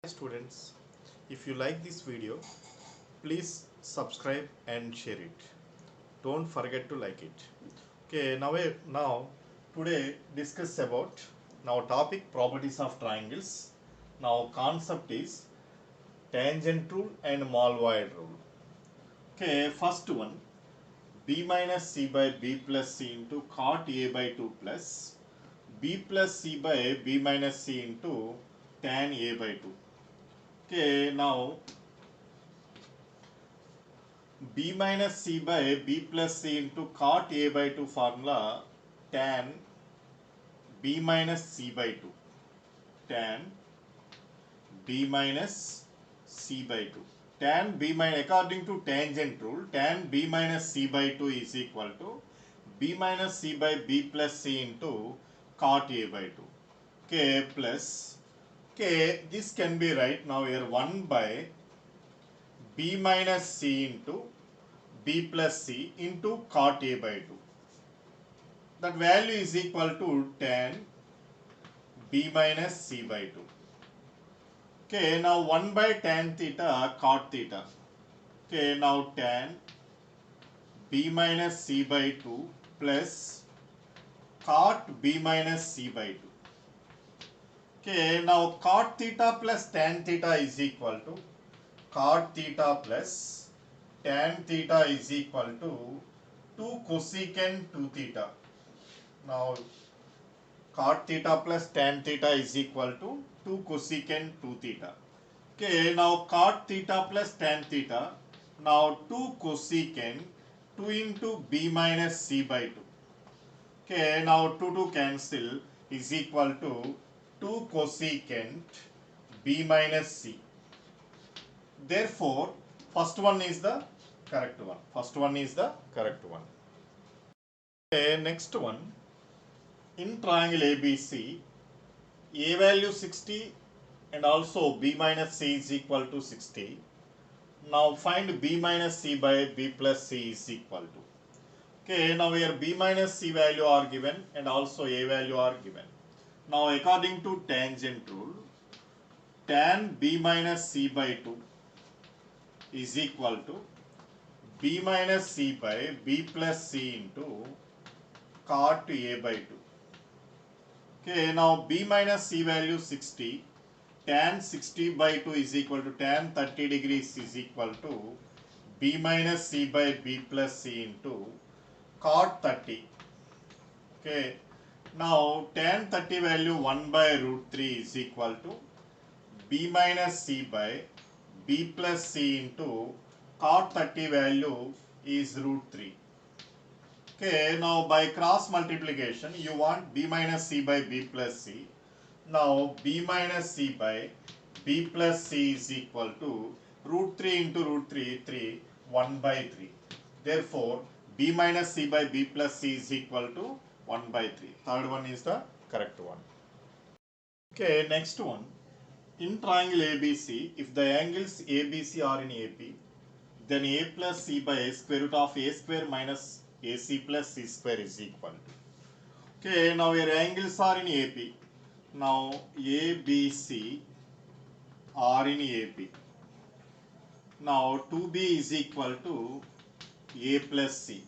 Students, if you like this video, please subscribe and share it. Don't forget to like it. Okay, now today discuss about now topic properties of triangles. Now concept is tangent rule and Molevoid rule. Okay, first one, b minus c by b plus c into cot a by 2 plus b plus c by b minus c into tan a by 2. Okay, now b minus c by b plus c into cot a by 2 formula tan b minus c by 2 tan b minus c by 2 tan b minus according to tangent rule tan b minus c by 2 is equal to b minus c by b plus c into cot a by 2. Okay, plus okay, this can be right now here 1 by b minus c into b plus c into cot a by 2. That value is equal to tan b minus c by 2. Okay, now 1 by tan theta cot theta. Okay, now tan b minus c by 2 plus cot b minus c by 2. Okay, now cot theta plus tan theta is equal to cot theta plus tan theta is equal to 2 cosecant 2 theta. Now cot theta plus tan theta is equal to 2 cosecant 2 theta. Okay, now cot theta plus tan theta. Now 2 cosecant 2 into b minus c by 2. Okay, now 2 cancel is equal to 2 cosecant b minus c. Therefore, first one is the correct one. First one is the correct one. Okay, next one. In triangle ABC, a value 60 and also b minus c is equal to 60. Now find b minus c by b plus c is equal to. Okay, now here b minus c value are given and also a value are given. Now according to tangent rule, tan b minus c by 2 is equal to b minus c by b plus c into cot a by 2. Okay, now b minus c value 60, tan 60 by 2 is equal to tan 30 degrees is equal to b minus c by b plus c into cot 30. Okay, now tan 30 value 1 by root 3 is equal to b minus c by b plus c into cot 30 value is root 3. Okay, now by cross multiplication you want b minus c by b plus c. Now b minus c by b plus c is equal to root 3 into root 3, 3, 1 by 3. Therefore, b minus c by b plus c is equal to 1 by 3. Third one is the correct one. Okay, next one. In triangle ABC, if the angles ABC are in AP, then a plus c by a square root of a square minus ac plus c square is equal to. Okay, now your angles are in AP. Now ABC are in AP. Now 2b is equal to a plus c.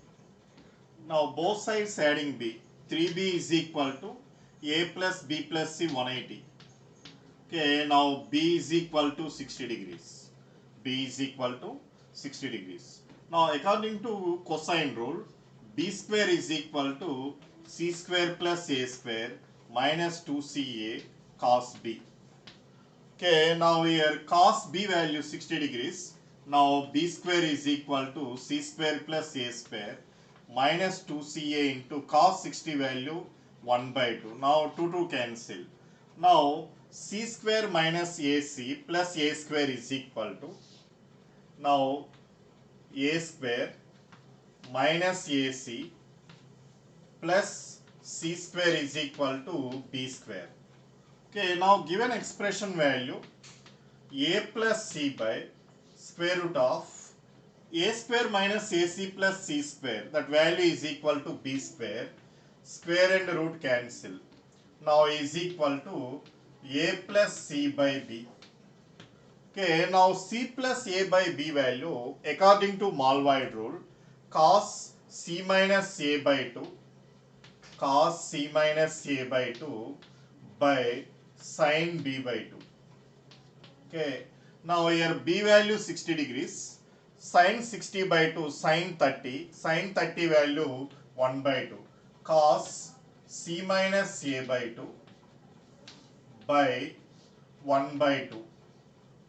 Now both sides adding b. 3b is equal to a plus b plus c 180. Okay, now b is equal to 60 degrees. B is equal to 60 degrees. Now according to cosine rule, b square is equal to c square plus a square minus 2ca cos b. Okay, now here cos b value 60 degrees. Now b square is equal to c square plus a square minus 2ca into cos 60 value 1 by 2. Now 2 cancel. Now c square minus ac plus a square is equal to now a square minus ac plus c square is equal to b square. Okay, now given expression value a plus c by square root of a square minus ac plus c square, that value is equal to b square, square and root cancel. Now is equal to a plus c by b. Okay, now c plus a by b value according to Molevoid rule, cos c minus a by 2, cos c minus a by 2 by sin b by 2. Okay, now here b value 60 degrees, sin 60 by 2, sin 30 value 1 by 2, cos c minus a by 2 by 1 by 2.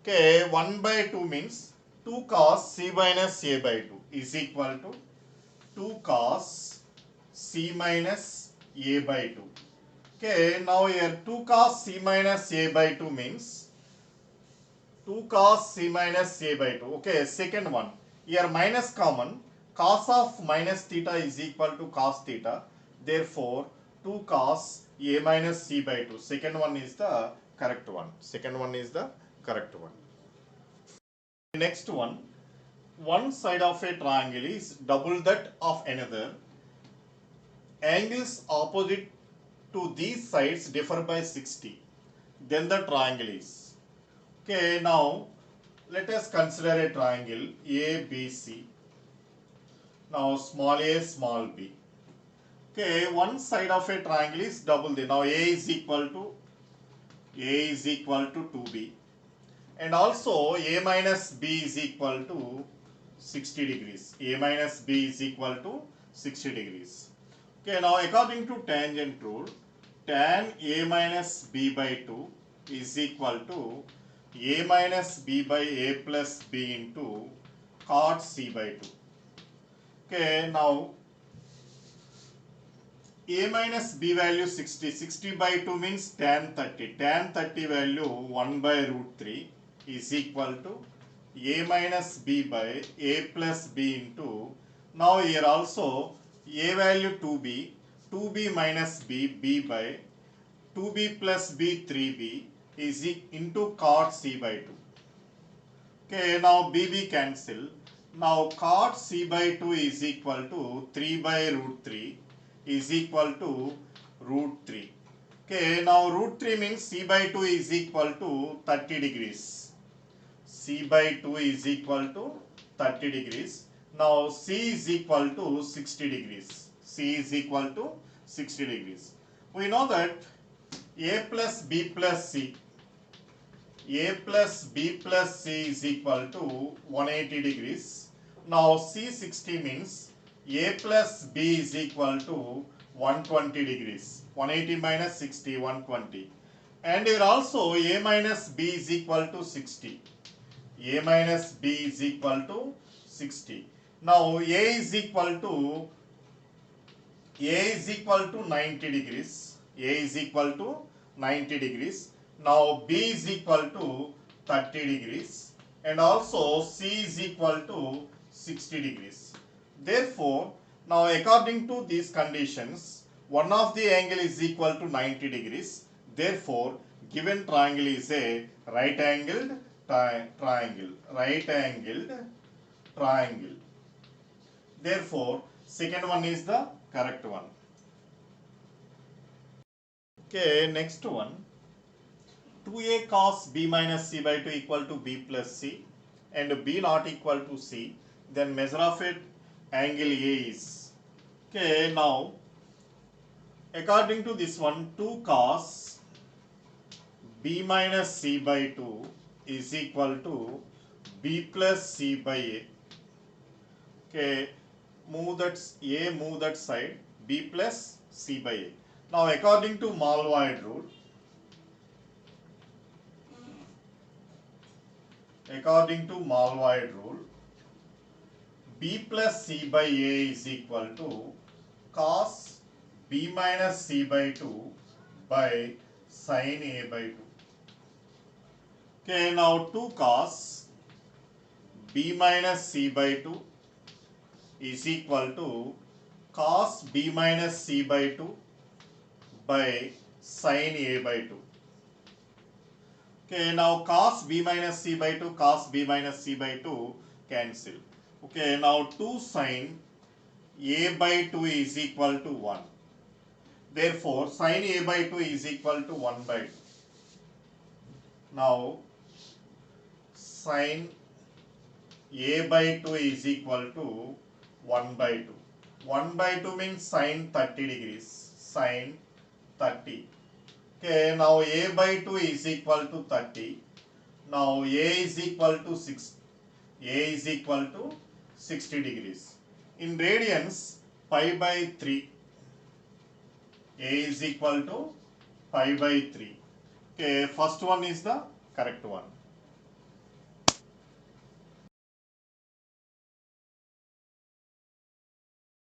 Okay, 1 by 2 means 2 cos c minus a by 2 is equal to 2 cos c minus a by 2. Okay, now here 2 cos c minus a by 2 means 2 cos c minus a by 2. Okay, second one. Here minus common. Cos of minus theta is equal to cos theta. Therefore, 2 cos a minus c by 2. Second one is the correct one. Second one is the correct one. Next one side of a triangle is double that of another. Angles opposite to these sides differ by 60. Then the triangle is. Okay, now let us consider a triangle ABC. Now small a, small b. Okay, one side of a triangle is double the. Now A is equal to 2b. And also a minus b is equal to 60 degrees. A minus b is equal to 60 degrees. Okay, now according to tangent rule, tan a minus b by 2 is equal to a minus b by a plus b into cot c by 2. Okay, now a minus b value 60. 60 by 2 means tan 30. Tan 30 value 1 by root 3 is equal to a minus b by a plus b into, now here also a value 2b, 2b minus b, b by 2b plus b 3b is into cot c by 2. Okay, now bb cancel. Now cot c by 2 is equal to 3 by root 3 is equal to root 3. Okay, now root 3 means c by 2 is equal to 30 degrees. C by 2 is equal to 30 degrees. Now C is equal to 60 degrees. C is equal to 60 degrees. We know that A plus B plus C, A plus B plus C is equal to 180 degrees. Now C 60 means A plus B is equal to 120 degrees. 180 minus 60, 120. And here also A minus B is equal to 60. A minus B is equal to 60. Now A is equal to 90 degrees. A is equal to 90 degrees. Now B is equal to 30 degrees. And also C is equal to 60 degrees. Therefore, now according to these conditions, one of the angle is equal to 90 degrees. Therefore, given triangle is a right angled triangle. Right angled triangle. Therefore, second one is the correct one. Okay, next one. 2a cos b minus c by 2 equal to b plus c and b not equal to c. Then measure of it angle A is. Okay, now according to this one, 2 cos b minus c by 2 is equal to b plus c by a. Okay, move that side, b plus c by a. Now according to Molevoid rule, b plus c by a is equal to cos b minus c by 2 by sin a by 2. Okay, now 2 cos b minus c by 2 is equal to cos b minus c by 2 by sin a by 2. Okay, now cos b minus c by 2, cos b minus c by 2 cancel. Okay, now 2 sin a by 2 is equal to 1. Therefore, sin a by 2 is equal to 1 by 2. Now, sine a by 2 is equal to 1 by 2. 1 by 2 means sine 30 degrees. Sine 30. Okay, now a by 2 is equal to 30. Now a is equal to 6. A is equal to 60 degrees. In radians, pi by 3. A is equal to pi by 3. Okay, first one is the correct one.